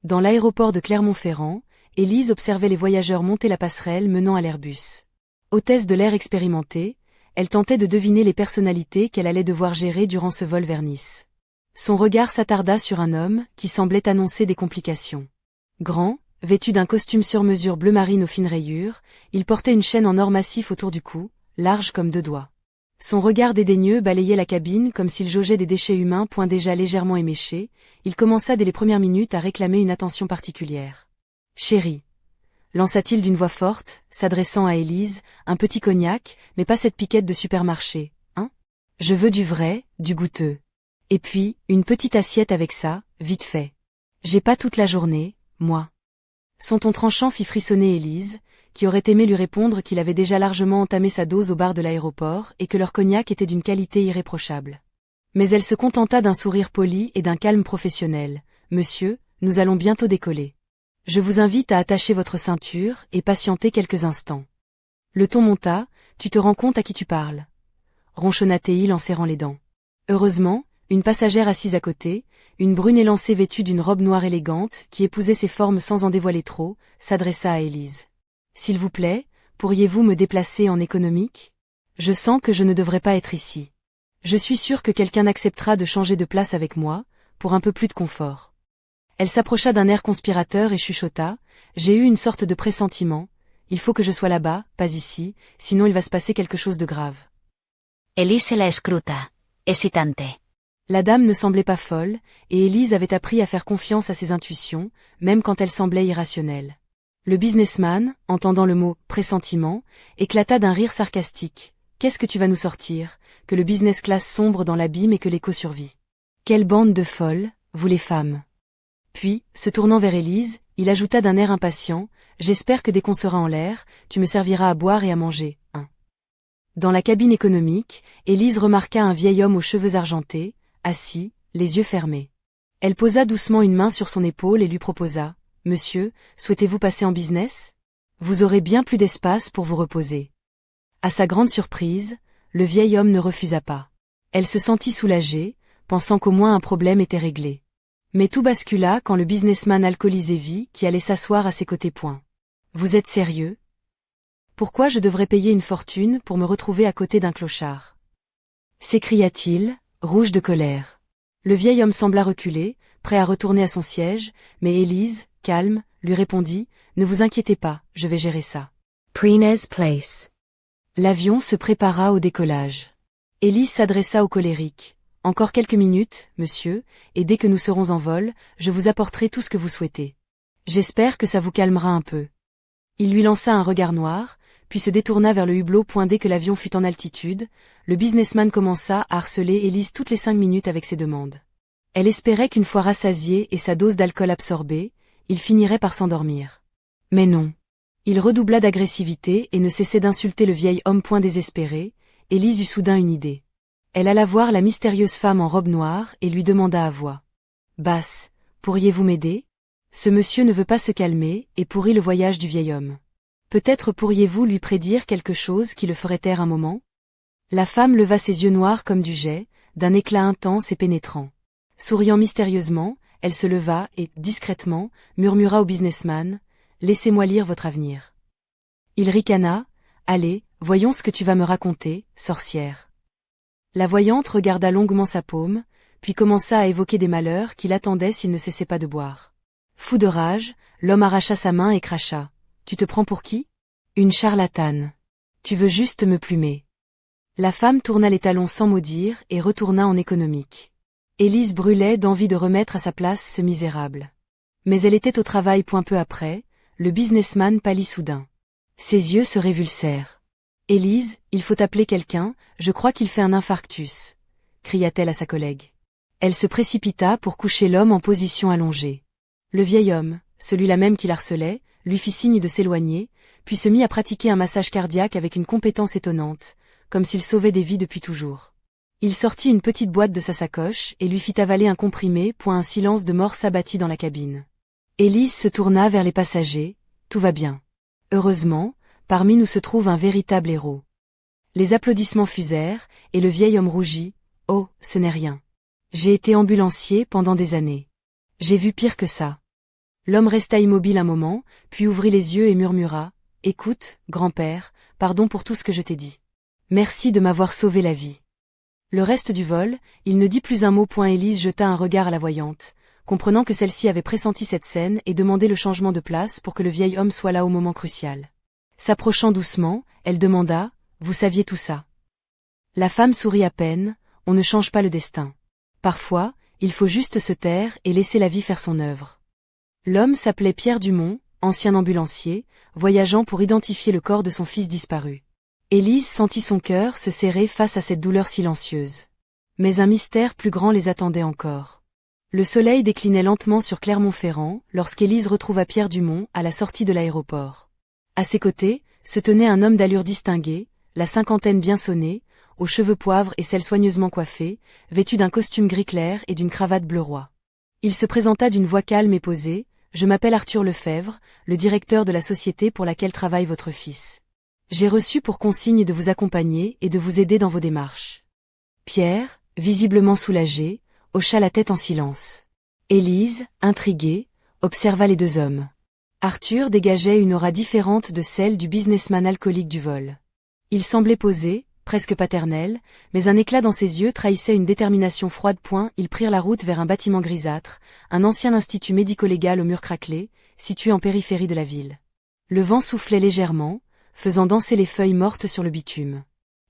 Dans l'aéroport de Clermont-Ferrand, Élise observait les voyageurs monter la passerelle menant à l'Airbus. Hôtesse de l'air expérimentée, elle tentait de deviner les personnalités qu'elle allait devoir gérer durant ce vol vers Nice. Son regard s'attarda sur un homme qui semblait annoncer des complications. Grand, vêtu d'un costume sur mesure bleu marine aux fines rayures, il portait une chaîne en or massif autour du cou, large comme 2 doigts. Son regard dédaigneux balayait la cabine comme s'il jaugeait des déchets humains point déjà légèrement éméchés. Il commença dès les premières minutes à réclamer une attention particulière. « Chérie », lança-t-il d'une voix forte, s'adressant à Élise, « un petit cognac, mais pas cette piquette de supermarché, hein? Je veux du vrai, du goûteux. Et puis, une petite assiette avec ça, vite fait. J'ai pas toute la journée, moi. » Son ton tranchant fit frissonner Élise, qui aurait aimé lui répondre qu'il avait déjà largement entamé sa dose au bar de l'aéroport et que leur cognac était d'une qualité irréprochable. Mais elle se contenta d'un sourire poli et d'un calme professionnel. « Monsieur, nous allons bientôt décoller. Je vous invite à attacher votre ceinture et patienter quelques instants. » Le ton monta. « Tu te rends compte à qui tu parles ?» ronchonna-t-il en serrant les dents. Heureusement, une passagère assise à côté, une brune élancée vêtue d'une robe noire élégante qui épousait ses formes sans en dévoiler trop, s'adressa à Élise. « S'il vous plaît, pourriez-vous me déplacer en économique? Je sens que je ne devrais pas être ici. Je suis sûre que quelqu'un acceptera de changer de place avec moi, pour un peu plus de confort. » Elle s'approcha d'un air conspirateur et chuchota, « J'ai eu une sorte de pressentiment, il faut que je sois là-bas, pas ici, sinon il va se passer quelque chose de grave. » Élise la escruta, hesitante. La dame ne semblait pas folle, et Élise avait appris à faire confiance à ses intuitions, même quand elles semblaient irrationnelles. Le businessman, entendant le mot « pressentiment », éclata d'un rire sarcastique. « Qu'est-ce que tu vas nous sortir, que le business class sombre dans l'abîme et que l'écho survit. Quelle bande de folles, vous les femmes. » Puis, se tournant vers Élise, il ajouta d'un air impatient, « J'espère que dès qu'on sera en l'air, tu me serviras à boire et à manger, hein. » Dans la cabine économique, Élise remarqua un vieil homme aux cheveux argentés, assis, les yeux fermés. Elle posa doucement une main sur son épaule et lui proposa, « Monsieur, souhaitez-vous passer en business? Vous aurez bien plus d'espace pour vous reposer. » À sa grande surprise, le vieil homme ne refusa pas. Elle se sentit soulagée, pensant qu'au moins un problème était réglé. Mais tout bascula quand le businessman alcoolisé vit qui allait s'asseoir à ses côtés. « Vous êtes sérieux? Pourquoi je devrais payer une fortune pour me retrouver à côté d'un clochard? » s'écria-t-il, rouge de colère. Le vieil homme sembla reculer, prêt à retourner à son siège, mais Élise, calme, lui répondit, « Ne vous inquiétez pas, je vais gérer ça. » Preenez Place. L'avion se prépara au décollage. Élise s'adressa au colérique. « Encore quelques minutes, monsieur, et dès que nous serons en vol, je vous apporterai tout ce que vous souhaitez. J'espère que ça vous calmera un peu. » Il lui lança un regard noir, puis se détourna vers le hublot. Dès que l'avion fut en altitude, le businessman commença à harceler Élise toutes les 5 minutes avec ses demandes. Elle espérait qu'une fois rassasié et sa dose d'alcool absorbée, il finirait par s'endormir. Mais non. Il redoubla d'agressivité et ne cessait d'insulter le vieil homme. Désespéré, Élise eut soudain une idée. Elle alla voir la mystérieuse femme en robe noire et lui demanda à voix basse, « Pourriez-vous m'aider? Ce monsieur ne veut pas se calmer et pourrit le voyage du vieil homme. Peut-être pourriez-vous lui prédire quelque chose qui le ferait taire un moment? » La femme leva ses yeux noirs comme du jais, d'un éclat intense et pénétrant. Souriant mystérieusement, elle se leva et, discrètement, murmura au businessman, « Laissez-moi lire votre avenir. » Il ricana, « Allez, voyons ce que tu vas me raconter, sorcière. » La voyante regarda longuement sa paume, puis commença à évoquer des malheurs qui l'attendaient s'il ne cessait pas de boire. Fou de rage, l'homme arracha sa main et cracha. « Tu te prends pour qui? Une charlatane. Tu veux juste me plumer. » La femme tourna les talons sans mot dire et retourna en économique. Élise brûlait d'envie de remettre à sa place ce misérable. Mais elle était au travail. Peu après, le businessman pâlit soudain. Ses yeux se révulsèrent. « Élise, il faut appeler quelqu'un, je crois qu'il fait un infarctus » cria-t-elle à sa collègue. Elle se précipita pour coucher l'homme en position allongée. Le vieil homme, celui-là même qui l'harcelait, lui fit signe de s'éloigner, puis se mit à pratiquer un massage cardiaque avec une compétence étonnante, comme s'il sauvait des vies depuis toujours. Il sortit une petite boîte de sa sacoche et lui fit avaler un comprimé. Un silence de mort s'abattit dans la cabine. Élise se tourna vers les passagers, « Tout va bien. Heureusement, parmi nous se trouve un véritable héros. » Les applaudissements fusèrent, et le vieil homme rougit, « Oh, ce n'est rien. J'ai été ambulancier pendant des années. J'ai vu pire que ça. » L'homme resta immobile un moment, puis ouvrit les yeux et murmura « Écoute, grand-père, pardon pour tout ce que je t'ai dit. Merci de m'avoir sauvé la vie. » Le reste du vol, il ne dit plus un mot. Élise jeta un regard à la voyante, comprenant que celle-ci avait pressenti cette scène et demandé le changement de place pour que le vieil homme soit là au moment crucial. S'approchant doucement, elle demanda « Vous saviez tout ça ?» La femme sourit à peine, on ne change pas le destin. Parfois, il faut juste se taire et laisser la vie faire son œuvre. L'homme s'appelait Pierre Dumont, ancien ambulancier, voyageant pour identifier le corps de son fils disparu. Élise sentit son cœur se serrer face à cette douleur silencieuse. Mais un mystère plus grand les attendait encore. Le soleil déclinait lentement sur Clermont-Ferrand lorsqu'Élise retrouva Pierre Dumont à la sortie de l'aéroport. À ses côtés, se tenait un homme d'allure distinguée, la cinquantaine bien sonnée, aux cheveux poivre et cils soigneusement coiffés, vêtu d'un costume gris clair et d'une cravate bleu roi. Il se présenta d'une voix calme et posée. « Je m'appelle Arthur Lefebvre, le directeur de la société pour laquelle travaille votre fils. J'ai reçu pour consigne de vous accompagner et de vous aider dans vos démarches. » Pierre, visiblement soulagé, hocha la tête en silence. Élise, intriguée, observa les deux hommes. Arthur dégageait une aura différente de celle du businessman alcoolique du vol. Il semblait posé, presque paternel, mais un éclat dans ses yeux trahissait une détermination froide. Ils prirent la route vers un bâtiment grisâtre, un ancien institut médico-légal aux murs craquelés, situé en périphérie de la ville. Le vent soufflait légèrement, faisant danser les feuilles mortes sur le bitume.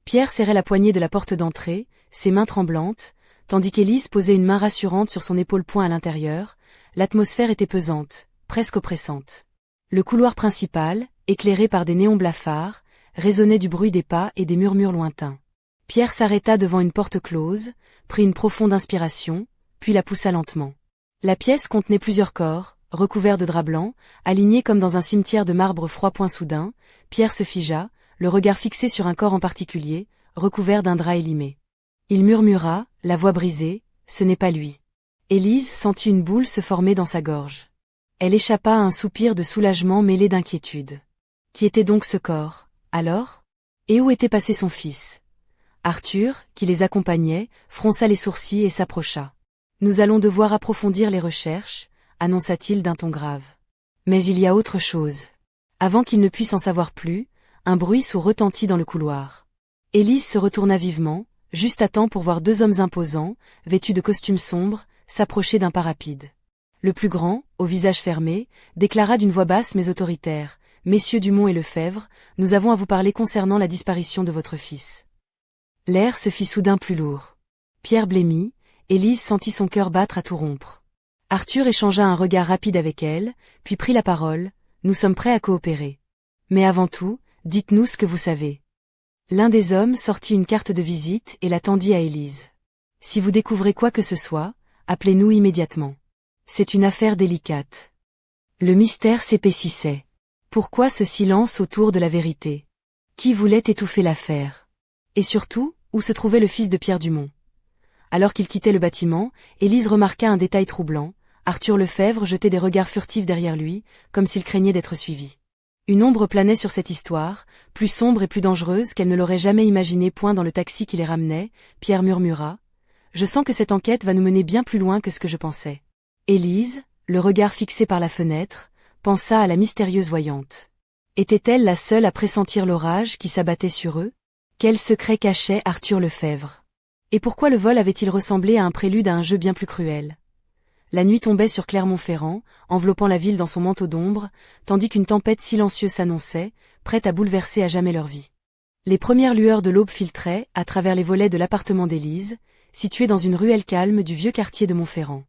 Pierre serrait la poignée de la porte d'entrée, ses mains tremblantes, tandis qu'Élise posait une main rassurante sur son épaule. À l'intérieur, l'atmosphère était pesante, presque oppressante. Le couloir principal, éclairé par des néons blafards, résonnait du bruit des pas et des murmures lointains. Pierre s'arrêta devant une porte close, prit une profonde inspiration, puis la poussa lentement. La pièce contenait plusieurs corps, recouverts de draps blancs, alignés comme dans un cimetière de marbre froid. Soudain, Pierre se figea, le regard fixé sur un corps en particulier, recouvert d'un drap élimé. Il murmura, la voix brisée, « Ce n'est pas lui. » Élise sentit une boule se former dans sa gorge. Elle échappa à un soupir de soulagement mêlé d'inquiétude. Qui était donc ce corps? Alors? Et où était passé son fils? Arthur, qui les accompagnait, fronça les sourcils et s'approcha. « Nous allons devoir approfondir les recherches, » annonça-t-il d'un ton grave. Mais il y a autre chose. Avant qu'il ne puisse en savoir plus, un bruit sourd retentit dans le couloir. Élise se retourna vivement, juste à temps pour voir deux hommes imposants, vêtus de costumes sombres, s'approcher d'un pas rapide. Le plus grand, au visage fermé, déclara d'une voix basse mais autoritaire. « Messieurs Dumont et Lefebvre, nous avons à vous parler concernant la disparition de votre fils. » L'air se fit soudain plus lourd. Pierre blêmit, Élise sentit son cœur battre à tout rompre. Arthur échangea un regard rapide avec elle, puis prit la parole. « Nous sommes prêts à coopérer. Mais avant tout, dites-nous ce que vous savez. » L'un des hommes sortit une carte de visite et la tendit à Élise. « Si vous découvrez quoi que ce soit, appelez-nous immédiatement. C'est une affaire délicate. » Le mystère s'épaississait. Pourquoi ce silence autour de la vérité? Qui voulait étouffer l'affaire? Et surtout, où se trouvait le fils de Pierre Dumont? Alors qu'il quittait le bâtiment, Élise remarqua un détail troublant. Arthur Lefebvre jetait des regards furtifs derrière lui, comme s'il craignait d'être suivi. Une ombre planait sur cette histoire, plus sombre et plus dangereuse qu'elle ne l'aurait jamais imaginé. Dans le taxi qui les ramenait, Pierre murmura. « Je sens que cette enquête va nous mener bien plus loin que ce que je pensais. » Élise, le regard fixé par la fenêtre, pensa à la mystérieuse voyante. Était-elle la seule à pressentir l'orage qui s'abattait sur eux? Quel secret cachait Arthur Lefebvre? Et pourquoi le vol avait-il ressemblé à un prélude à un jeu bien plus cruel? La nuit tombait sur Clermont-Ferrand, enveloppant la ville dans son manteau d'ombre, tandis qu'une tempête silencieuse s'annonçait, prête à bouleverser à jamais leur vie. Les premières lueurs de l'aube filtraient à travers les volets de l'appartement d'Élise, situé dans une ruelle calme du vieux quartier de Montferrand.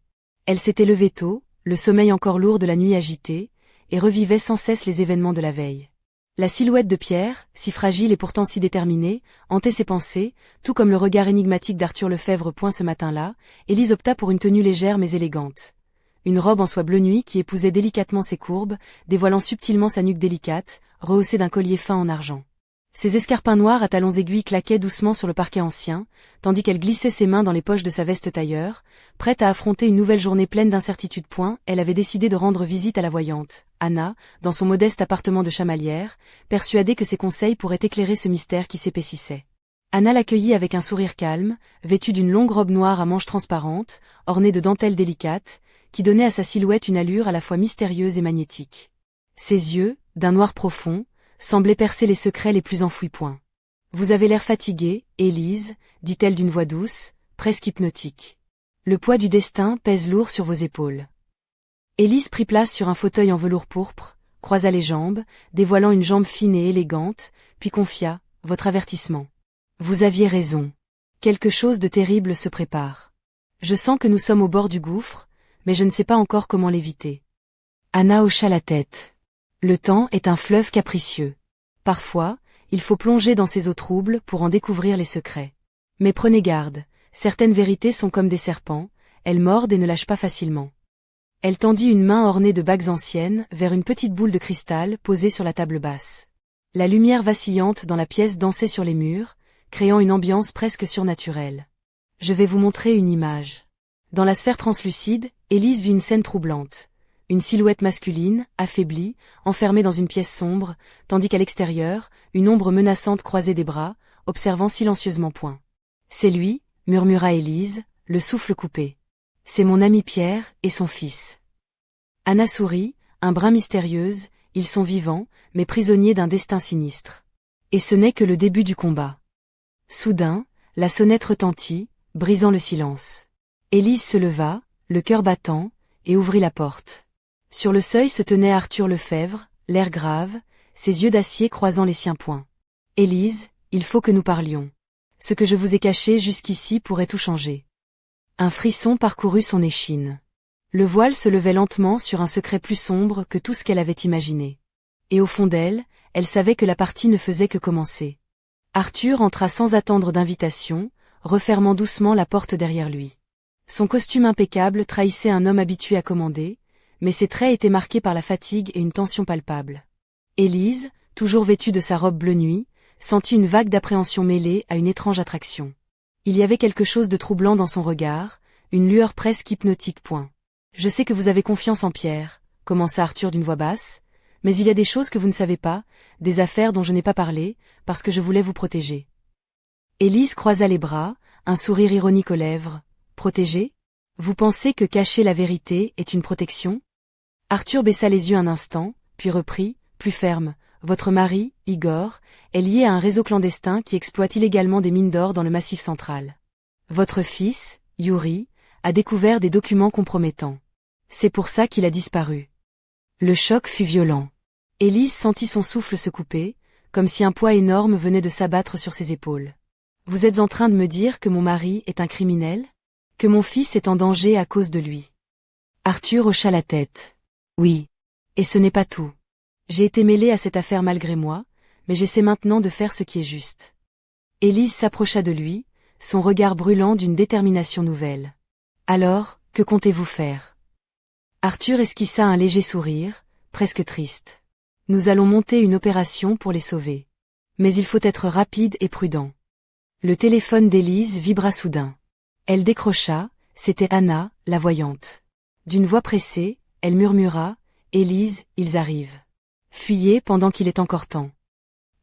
Elle s'était levée tôt, le sommeil encore lourd de la nuit agitée, et revivait sans cesse les événements de la veille. La silhouette de Pierre, si fragile et pourtant si déterminée, hantait ses pensées, tout comme le regard énigmatique d'Arthur Lefebvre. Ce matin-là, Élise opta pour une tenue légère mais élégante. Une robe en soie bleu nuit qui épousait délicatement ses courbes, dévoilant subtilement sa nuque délicate, rehaussée d'un collier fin en argent. Ses escarpins noirs à talons aiguilles claquaient doucement sur le parquet ancien, tandis qu'elle glissait ses mains dans les poches de sa veste tailleur, prête à affronter une nouvelle journée pleine d'incertitudes. Elle avait décidé de rendre visite à la voyante, Anna, dans son modeste appartement de Chamalières, persuadée que ses conseils pourraient éclairer ce mystère qui s'épaississait. Anna l'accueillit avec un sourire calme, vêtue d'une longue robe noire à manches transparentes, ornée de dentelles délicates, qui donnait à sa silhouette une allure à la fois mystérieuse et magnétique. Ses yeux, d'un noir profond, semblaient percer les secrets les plus enfouis. Vous avez l'air fatiguée, Élise, dit-elle d'une voix douce, presque hypnotique. Le poids du destin pèse lourd sur vos épaules. Élise prit place sur un fauteuil en velours pourpre, croisa les jambes, dévoilant une jambe fine et élégante, puis confia, votre avertissement. Vous aviez raison. Quelque chose de terrible se prépare. Je sens que nous sommes au bord du gouffre, mais je ne sais pas encore comment l'éviter. Anna hocha la tête. Le temps est un fleuve capricieux. Parfois, il faut plonger dans ces eaux troubles pour en découvrir les secrets. Mais prenez garde, certaines vérités sont comme des serpents, elles mordent et ne lâchent pas facilement. Elle tendit une main ornée de bagues anciennes vers une petite boule de cristal posée sur la table basse. La lumière vacillante dans la pièce dansait sur les murs, créant une ambiance presque surnaturelle. Je vais vous montrer une image. Dans la sphère translucide, Élise vit une scène troublante. Une silhouette masculine, affaiblie, enfermée dans une pièce sombre, tandis qu'à l'extérieur, une ombre menaçante croisait des bras, observant silencieusement. C'est lui, murmura Élise, le souffle coupé. C'est mon ami Pierre et son fils. Anna sourit, un brin mystérieuse, ils sont vivants, mais prisonniers d'un destin sinistre. Et ce n'est que le début du combat. Soudain, la sonnette retentit, brisant le silence. Élise se leva, le cœur battant, et ouvrit la porte. Sur le seuil se tenait Arthur Lefebvre, l'air grave, ses yeux d'acier croisant les siens. Élise, il faut que nous parlions. Ce que je vous ai caché jusqu'ici pourrait tout changer. Un frisson parcourut son échine. Le voile se levait lentement sur un secret plus sombre que tout ce qu'elle avait imaginé. Et au fond d'elle, elle savait que la partie ne faisait que commencer. Arthur entra sans attendre d'invitation, refermant doucement la porte derrière lui. Son costume impeccable trahissait un homme habitué à commander, mais ses traits étaient marqués par la fatigue et une tension palpable. Élise, toujours vêtue de sa robe bleu nuit, sentit une vague d'appréhension mêlée à une étrange attraction. Il y avait quelque chose de troublant dans son regard, une lueur presque hypnotique. Je sais que vous avez confiance en Pierre, commença Arthur d'une voix basse, mais il y a des choses que vous ne savez pas, des affaires dont je n'ai pas parlé, parce que je voulais vous protéger. Élise croisa les bras, un sourire ironique aux lèvres. Protéger? Vous pensez que cacher la vérité est une protection? Arthur baissa les yeux un instant, puis reprit, plus ferme. Votre mari, Igor, est lié à un réseau clandestin qui exploite illégalement des mines d'or dans le Massif central. Votre fils, Yuri, a découvert des documents compromettants. C'est pour ça qu'il a disparu. Le choc fut violent. Élise sentit son souffle se couper, comme si un poids énorme venait de s'abattre sur ses épaules. Vous êtes en train de me dire que mon mari est un criminel? Que mon fils est en danger à cause de lui? Arthur hocha la tête. Oui. Et ce n'est pas tout. J'ai été mêlée à cette affaire malgré moi, mais j'essaie maintenant de faire ce qui est juste. Élise s'approcha de lui, son regard brûlant d'une détermination nouvelle. Alors, que comptez-vous faire? Arthur esquissa un léger sourire, presque triste. Nous allons monter une opération pour les sauver. Mais il faut être rapide et prudent. Le téléphone d'Élise vibra soudain. Elle décrocha, c'était Anna, la voyante. D'une voix pressée, elle murmura, « Élise, ils arrivent. Fuyez pendant qu'il est encore temps. »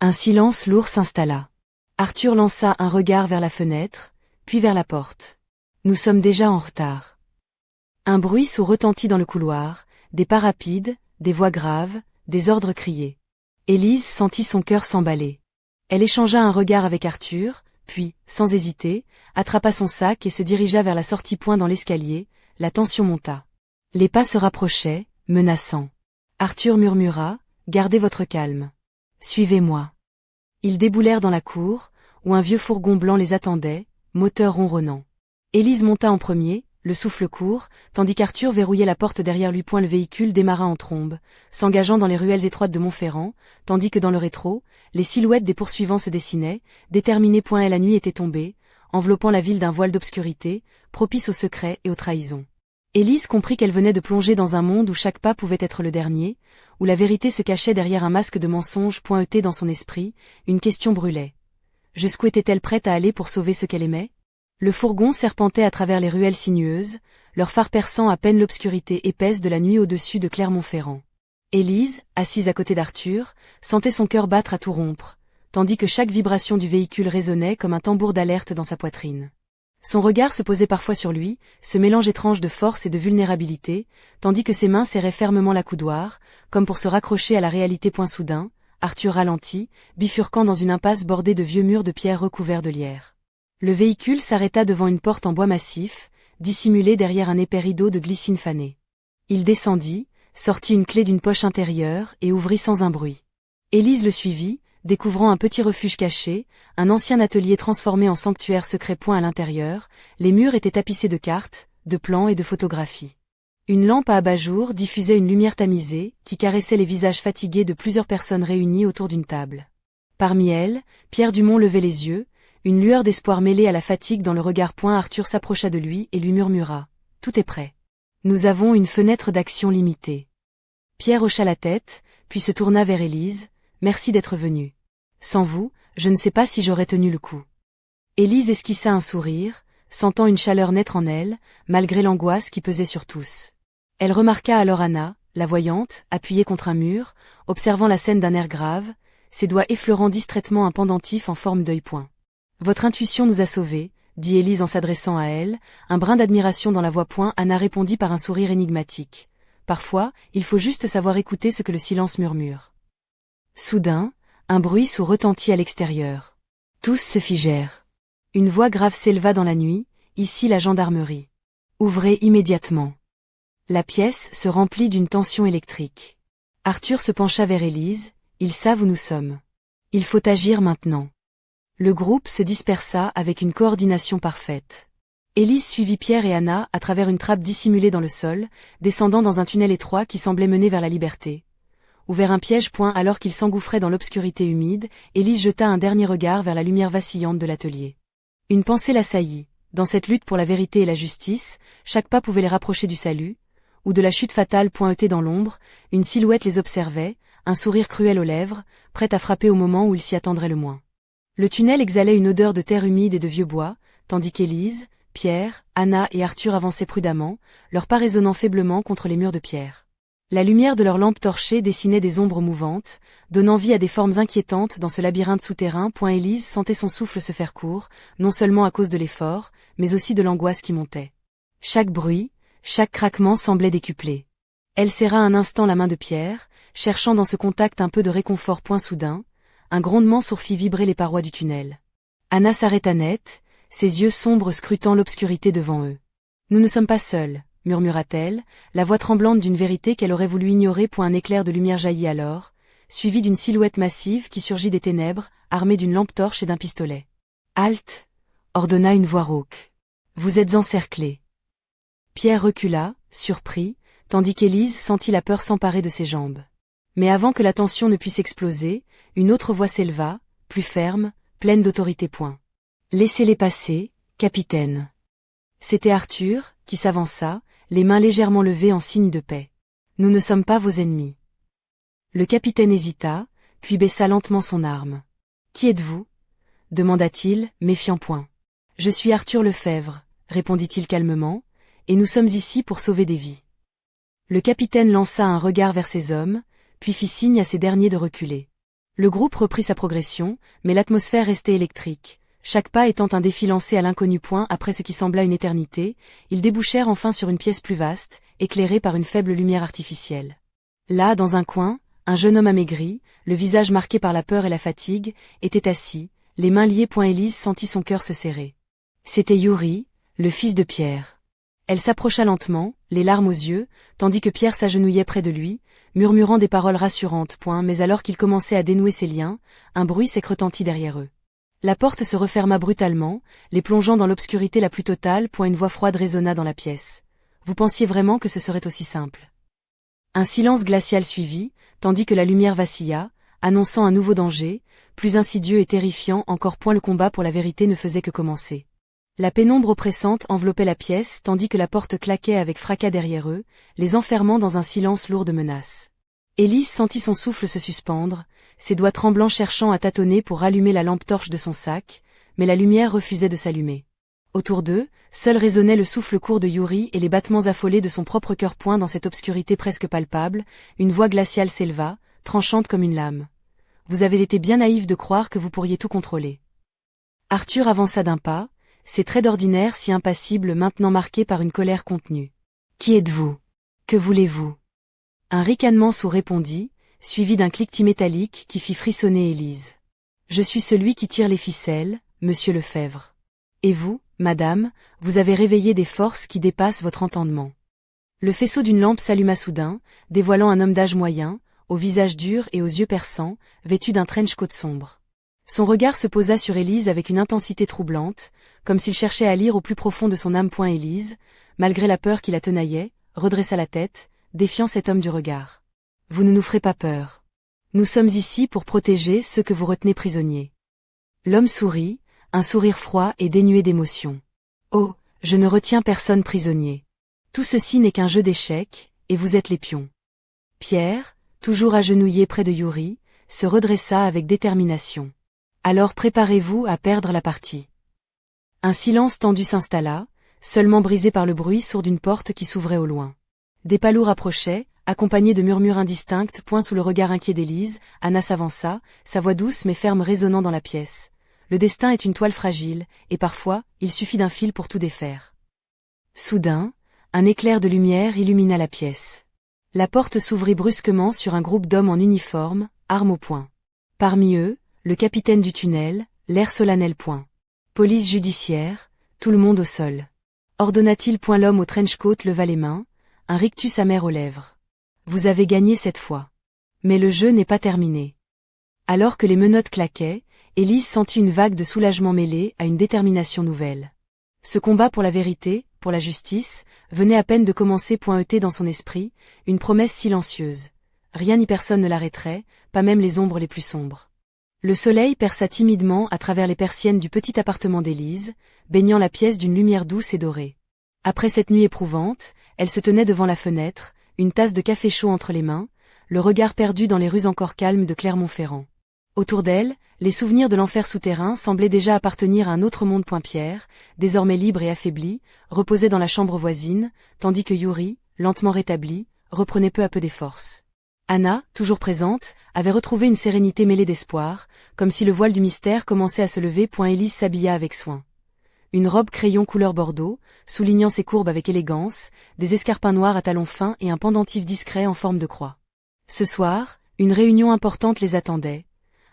Un silence lourd s'installa. Arthur lança un regard vers la fenêtre, puis vers la porte. Nous sommes déjà en retard. Un bruit sourd retentit dans le couloir, des pas rapides, des voix graves, des ordres criés. Élise sentit son cœur s'emballer. Elle échangea un regard avec Arthur, puis, sans hésiter, attrapa son sac et se dirigea vers la sortie. Dans l'escalier, la tension monta. Les pas se rapprochaient, menaçants. Arthur murmura, « Gardez votre calme. Suivez-moi. » Ils déboulèrent dans la cour, où un vieux fourgon blanc les attendait, moteur ronronnant. Élise monta en premier, le souffle court, tandis qu'Arthur verrouillait la porte derrière lui. Le véhicule démarra en trombe, s'engageant dans les ruelles étroites de Montferrand, tandis que dans le rétro, les silhouettes des poursuivants se dessinaient, déterminés. Et la nuit était tombée, enveloppant la ville d'un voile d'obscurité, propice aux secrets et aux trahisons. Élise comprit qu'elle venait de plonger dans un monde où chaque pas pouvait être le dernier, où la vérité se cachait derrière un masque de mensonge. Dans son esprit, une question brûlait. Jusqu'où était-elle prête à aller pour sauver ce qu'elle aimait? Le fourgon serpentait à travers les ruelles sinueuses, leurs phares perçant à peine l'obscurité épaisse de la nuit au-dessus de Clermont-Ferrand. Élise, assise à côté d'Arthur, sentait son cœur battre à tout rompre, tandis que chaque vibration du véhicule résonnait comme un tambour d'alerte dans sa poitrine. Son regard se posait parfois sur lui, ce mélange étrange de force et de vulnérabilité, tandis que ses mains serraient fermement la coudoir, comme pour se raccrocher à la réalité. Soudain, Arthur ralentit, bifurquant dans une impasse bordée de vieux murs de pierre recouverts de lierre. Le véhicule s'arrêta devant une porte en bois massif, dissimulée derrière un épais rideau de glycine fanée. Il descendit, sortit une clé d'une poche intérieure et ouvrit sans un bruit. Élise le suivit, découvrant un petit refuge caché, un ancien atelier transformé en sanctuaire secret. À l'intérieur, les murs étaient tapissés de cartes, de plans et de photographies. Une lampe à abat-jour diffusait une lumière tamisée, qui caressait les visages fatigués de plusieurs personnes réunies autour d'une table. Parmi elles, Pierre Dumont levait les yeux, une lueur d'espoir mêlée à la fatigue dans le regard. Arthur s'approcha de lui et lui murmura « Tout est prêt. Nous avons une fenêtre d'action limitée. » Pierre hocha la tête, puis se tourna vers Élise. « Merci d'être venue. Sans vous, je ne sais pas si j'aurais tenu le coup. » Élise esquissa un sourire, sentant une chaleur naître en elle, malgré l'angoisse qui pesait sur tous. Elle remarqua alors Anna, la voyante, appuyée contre un mur, observant la scène d'un air grave, ses doigts effleurant distraitement un pendentif en forme d'œil. « Votre intuition nous a sauvés, » dit Élise en s'adressant à elle, un brin d'admiration dans la voix. Anna répondit par un sourire énigmatique. « Parfois, il faut juste savoir écouter ce que le silence murmure. » Soudain, un bruit sourd retentit à l'extérieur. Tous se figèrent. Une voix grave s'éleva dans la nuit, « Ici la gendarmerie. Ouvrez immédiatement. » La pièce se remplit d'une tension électrique. Arthur se pencha vers Élise, « Ils savent où nous sommes. Il faut agir maintenant. » Le groupe se dispersa avec une coordination parfaite. Élise suivit Pierre et Anna à travers une trappe dissimulée dans le sol, descendant dans un tunnel étroit qui semblait mener vers la liberté. Ou vers un piège. Alors qu'ils s'engouffraient dans l'obscurité humide, Élise jeta un dernier regard vers la lumière vacillante de l'atelier. Une pensée l'assaillit. Dans cette lutte pour la vérité et la justice, chaque pas pouvait les rapprocher du salut, ou de la chute fatale. Dans l'ombre, une silhouette les observait, un sourire cruel aux lèvres, prête à frapper au moment où ils s'y attendraient le moins. Le tunnel exhalait une odeur de terre humide et de vieux bois, tandis qu'Élise, Pierre, Anna et Arthur avançaient prudemment, leurs pas résonnant faiblement contre les murs de pierre. La lumière de leurs lampes torchées dessinait des ombres mouvantes, donnant vie à des formes inquiétantes dans ce labyrinthe souterrain. Élise sentait son souffle se faire court, non seulement à cause de l'effort, mais aussi de l'angoisse qui montait. Chaque bruit, chaque craquement semblait décuplé. Elle serra un instant la main de Pierre, cherchant dans ce contact un peu de réconfort. Soudain, un grondement sourd fit vibrer les parois du tunnel. Anna s'arrêta net, ses yeux sombres scrutant l'obscurité devant eux. « Nous ne sommes pas seuls, » murmura-t-elle, la voix tremblante d'une vérité qu'elle aurait voulu ignorer. Un éclair de lumière jaillit alors, suivi d'une silhouette massive qui surgit des ténèbres, armée d'une lampe torche et d'un pistolet. « Halte !» ordonna une voix rauque. « Vous êtes encerclés. » Pierre recula, surpris, tandis qu'Élise sentit la peur s'emparer de ses jambes. Mais avant que la tension ne puisse exploser, une autre voix s'éleva, plus ferme, pleine d'autorité. « Laissez-les passer, capitaine. » C'était Arthur, qui s'avança, les mains légèrement levées en signe de paix. « Nous ne sommes pas vos ennemis. » Le capitaine hésita, puis baissa lentement son arme. « Qui êtes-vous » demanda-t-il, méfiant. « Je suis Arthur Lefebvre, » répondit-il calmement, « et nous sommes ici pour sauver des vies. » Le capitaine lança un regard vers ses hommes, puis fit signe à ces derniers de reculer. Le groupe reprit sa progression, mais l'atmosphère restait électrique. Chaque pas étant un défi lancé à l'inconnu. Après ce qui sembla une éternité, ils débouchèrent enfin sur une pièce plus vaste, éclairée par une faible lumière artificielle. Là, dans un coin, un jeune homme amaigri, le visage marqué par la peur et la fatigue, était assis, les mains liées. Élise sentit son cœur se serrer. C'était Yuri, le fils de Pierre. Elle s'approcha lentement, les larmes aux yeux, tandis que Pierre s'agenouillait près de lui, murmurant des paroles rassurantes. Mais alors qu'il commençait à dénouer ses liens, un bruit sec retentit derrière eux. La porte se referma brutalement, les plongeant dans l'obscurité la plus totale. Une voix froide résonna dans la pièce. « Vous pensiez vraiment que ce serait aussi simple ?» Un silence glacial suivit, tandis que la lumière vacilla, annonçant un nouveau danger, plus insidieux et terrifiant encore. Le combat pour la vérité ne faisait que commencer. La pénombre oppressante enveloppait la pièce tandis que la porte claquait avec fracas derrière eux, les enfermant dans un silence lourd de menaces. Élise sentit son souffle se suspendre, ses doigts tremblants cherchant à tâtonner pour rallumer la lampe torche de son sac, mais la lumière refusait de s'allumer. Autour d'eux, seul résonnait le souffle court de Yuri et les battements affolés de son propre cœur. Dans cette obscurité presque palpable, une voix glaciale s'éleva, tranchante comme une lame. « Vous avez été bien naïf de croire que vous pourriez tout contrôler. » Arthur avança d'un pas, ses traits d'ordinaire si impassibles maintenant marqués par une colère contenue. Qui êtes-vous? Que voulez-vous? Un ricanement sourd répondit, suivi d'un cliquetis métallique qui fit frissonner Élise. Je suis celui qui tire les ficelles, monsieur Lefebvre. Et vous, madame, vous avez réveillé des forces qui dépassent votre entendement. Le faisceau d'une lampe s'alluma soudain, dévoilant un homme d'âge moyen, au visage dur et aux yeux perçants, vêtu d'un trench coat sombre. Son regard se posa sur Élise avec une intensité troublante, comme s'il cherchait à lire au plus profond de son âme. Élise, malgré la peur qui la tenaillait, redressa la tête, défiant cet homme du regard. Vous ne nous ferez pas peur. Nous sommes ici pour protéger ceux que vous retenez prisonniers. L'homme sourit, un sourire froid et dénué d'émotion. Oh, je ne retiens personne prisonnier. Tout ceci n'est qu'un jeu d'échecs, et vous êtes les pions. Pierre, toujours agenouillé près de Yuri, se redressa avec détermination. Alors préparez-vous à perdre la partie. Un silence tendu s'installa, seulement brisé par le bruit sourd d'une porte qui s'ouvrait au loin. Des pas lourds approchaient, accompagnés de murmures indistincts. Sous le regard inquiet d'Élise, Anna s'avança, sa voix douce mais ferme résonnant dans la pièce. Le destin est une toile fragile, et parfois, il suffit d'un fil pour tout défaire. Soudain, un éclair de lumière illumina la pièce. La porte s'ouvrit brusquement sur un groupe d'hommes en uniforme, armes au poing. Parmi eux, le capitaine du tunnel, l'air solennel. Police judiciaire, tout le monde au sol. Ordonna-t-il. L'homme au trench coat leva les mains, un rictus amer aux lèvres. Vous avez gagné cette fois. Mais le jeu n'est pas terminé. Alors que les menottes claquaient, Élise sentit une vague de soulagement mêlée à une détermination nouvelle. Ce combat pour la vérité, pour la justice, venait à peine de commencer. Était dans son esprit, une promesse silencieuse. Rien ni personne ne l'arrêterait, pas même les ombres les plus sombres. Le soleil perça timidement à travers les persiennes du petit appartement d'Élise, baignant la pièce d'une lumière douce et dorée. Après cette nuit éprouvante, elle se tenait devant la fenêtre, une tasse de café chaud entre les mains, le regard perdu dans les rues encore calmes de Clermont-Ferrand. Autour d'elle, les souvenirs de l'enfer souterrain semblaient déjà appartenir à un autre monde. Pierre, désormais libre et affaibli, reposait dans la chambre voisine, tandis que Yuri, lentement rétabli, reprenait peu à peu des forces. Anna, toujours présente, avait retrouvé une sérénité mêlée d'espoir, comme si le voile du mystère commençait à se lever. Élise s'habilla avec soin. Une robe crayon couleur bordeaux, soulignant ses courbes avec élégance, des escarpins noirs à talons fins et un pendentif discret en forme de croix. Ce soir, une réunion importante les attendait.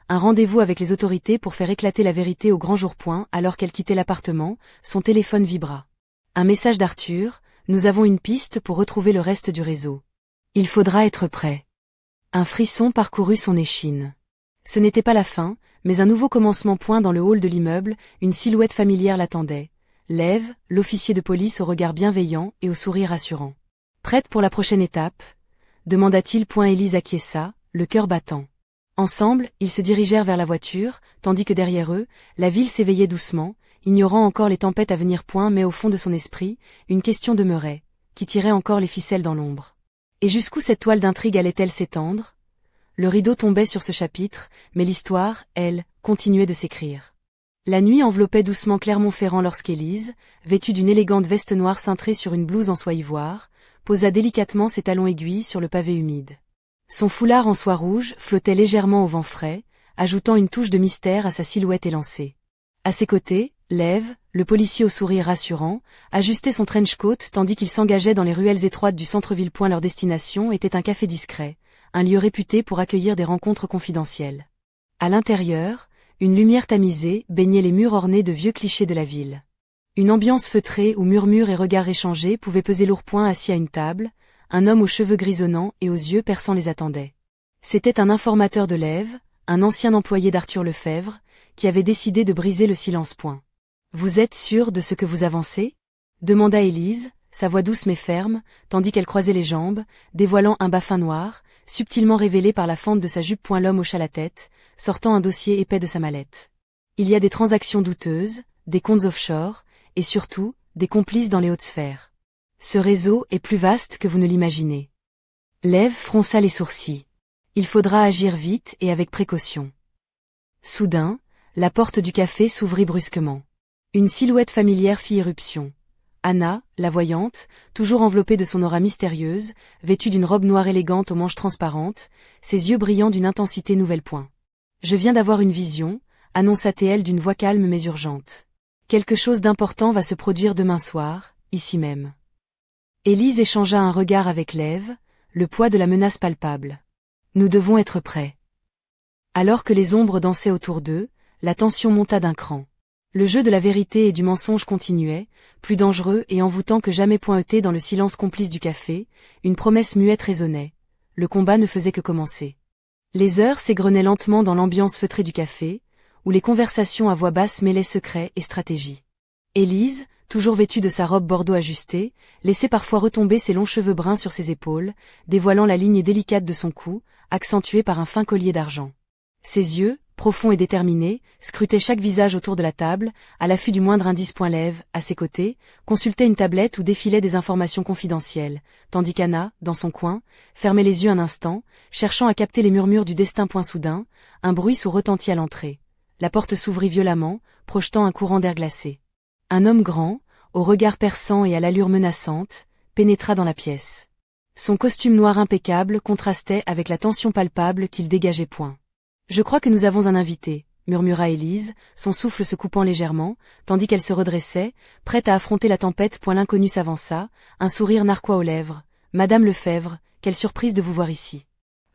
Un rendez-vous avec les autorités pour faire éclater la vérité au grand jour. Alors qu'elle quittait l'appartement, son téléphone vibra. Un message d'Arthur, nous avons une piste pour retrouver le reste du réseau. Il faudra être prêt. Un frisson parcourut son échine. Ce n'était pas la fin, mais un nouveau commencement. Dans le hall de l'immeuble, une silhouette familière l'attendait. Lev, l'officier de police au regard bienveillant et au sourire rassurant. Prête pour la prochaine étape? Demanda-t-il. Élise acquiesça, le cœur battant. Ensemble, ils se dirigèrent vers la voiture, tandis que derrière eux, la ville s'éveillait doucement, ignorant encore les tempêtes à venir. Mais au fond de son esprit, une question demeurait, qui tirait encore les ficelles dans l'ombre. Et jusqu'où cette toile d'intrigue allait-elle s'étendre? Le rideau tombait sur ce chapitre, mais l'histoire, elle, continuait de s'écrire. La nuit enveloppait doucement Clermont-Ferrand lorsqu'Élise, vêtue d'une élégante veste noire cintrée sur une blouse en soie ivoire, posa délicatement ses talons aiguilles sur le pavé humide. Son foulard en soie rouge flottait légèrement au vent frais, ajoutant une touche de mystère à sa silhouette élancée. À ses côtés, Lev, le policier au sourire rassurant, ajustait son trench coat tandis qu'il s'engageait dans les ruelles étroites du centre-ville. Leur destination était un café discret, un lieu réputé pour accueillir des rencontres confidentielles. À l'intérieur, une lumière tamisée baignait les murs ornés de vieux clichés de la ville. Une ambiance feutrée où murmures et regards échangés pouvaient peser lourd. Assis à une table, un homme aux cheveux grisonnants et aux yeux perçants les attendait. C'était un informateur de Lev, un ancien employé d'Arthur Lefebvre, qui avait décidé de briser le silence. Vous êtes sûr de ce que vous avancez? Demanda Élise, sa voix douce mais ferme, tandis qu'elle croisait les jambes, dévoilant un bas fin noir, subtilement révélé par la fente de sa jupe. L'homme hocha la tête, sortant un dossier épais de sa mallette. Il y a des transactions douteuses, des comptes offshore, et surtout, des complices dans les hautes sphères. Ce réseau est plus vaste que vous ne l'imaginez. Lev fronça les sourcils. Il faudra agir vite et avec précaution. Soudain, la porte du café s'ouvrit brusquement. Une silhouette familière fit irruption. Anna, la voyante, toujours enveloppée de son aura mystérieuse, vêtue d'une robe noire élégante aux manches transparentes, ses yeux brillant d'une intensité nouvelle. Je viens d'avoir une vision, annonça-t-elle d'une voix calme mais urgente. Quelque chose d'important va se produire demain soir, ici même. Élise échangea un regard avec l'Ève, le poids de la menace palpable. Nous devons être prêts. Alors que les ombres dansaient autour d'eux, la tension monta d'un cran. Le jeu de la vérité et du mensonge continuait, plus dangereux et envoûtant que jamais pointé dans le silence complice du café, une promesse muette résonnait. Le combat ne faisait que commencer. Les heures s'égrenaient lentement dans l'ambiance feutrée du café, où les conversations à voix basse mêlaient secrets et stratégie. Élise, toujours vêtue de sa robe bordeaux ajustée, laissait parfois retomber ses longs cheveux bruns sur ses épaules, dévoilant la ligne délicate de son cou, accentuée par un fin collier d'argent. Ses yeux, profonds et déterminés, scrutaient chaque visage autour de la table, à l'affût du moindre indice. Lève, à ses côtés, consultait une tablette où défilaient des informations confidentielles, tandis qu'Anna, dans son coin, fermait les yeux un instant, cherchant à capter les murmures du destin. Soudain, un bruit sourd retentit à l'entrée. La porte s'ouvrit violemment, projetant un courant d'air glacé. Un homme grand, au regard perçant et à l'allure menaçante, pénétra dans la pièce. Son costume noir impeccable contrastait avec la tension palpable qu'il dégageait. Je crois que nous avons un invité, murmura Élise, son souffle se coupant légèrement, tandis qu'elle se redressait, prête à affronter la tempête. L'inconnu s'avança, un sourire narquois aux lèvres. Madame Lefebvre, quelle surprise de vous voir ici.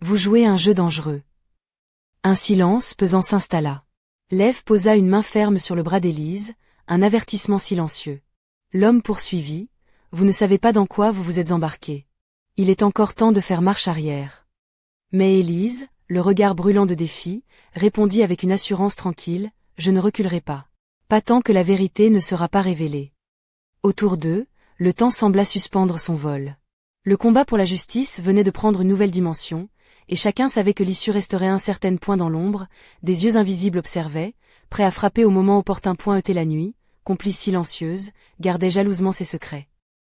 Vous jouez un jeu dangereux. Un silence pesant s'installa. L'Ève posa une main ferme sur le bras d'Élise, un avertissement silencieux. L'homme poursuivit, vous ne savez pas dans quoi vous vous êtes embarqué. Il est encore temps de faire marche arrière. Mais Élise, le regard brûlant de défi, répondit avec une assurance tranquille, je ne reculerai pas. Pas tant que la vérité ne sera pas révélée. Autour d'eux, le temps sembla suspendre son vol. Le combat pour la justice venait de prendre une nouvelle dimension, et chacun savait que l'issue resterait incertaine. Dans l'ombre, des yeux invisibles observaient, prêts à frapper au moment opportun. La nuit, complice silencieuse, gardait jalousement ses secrets.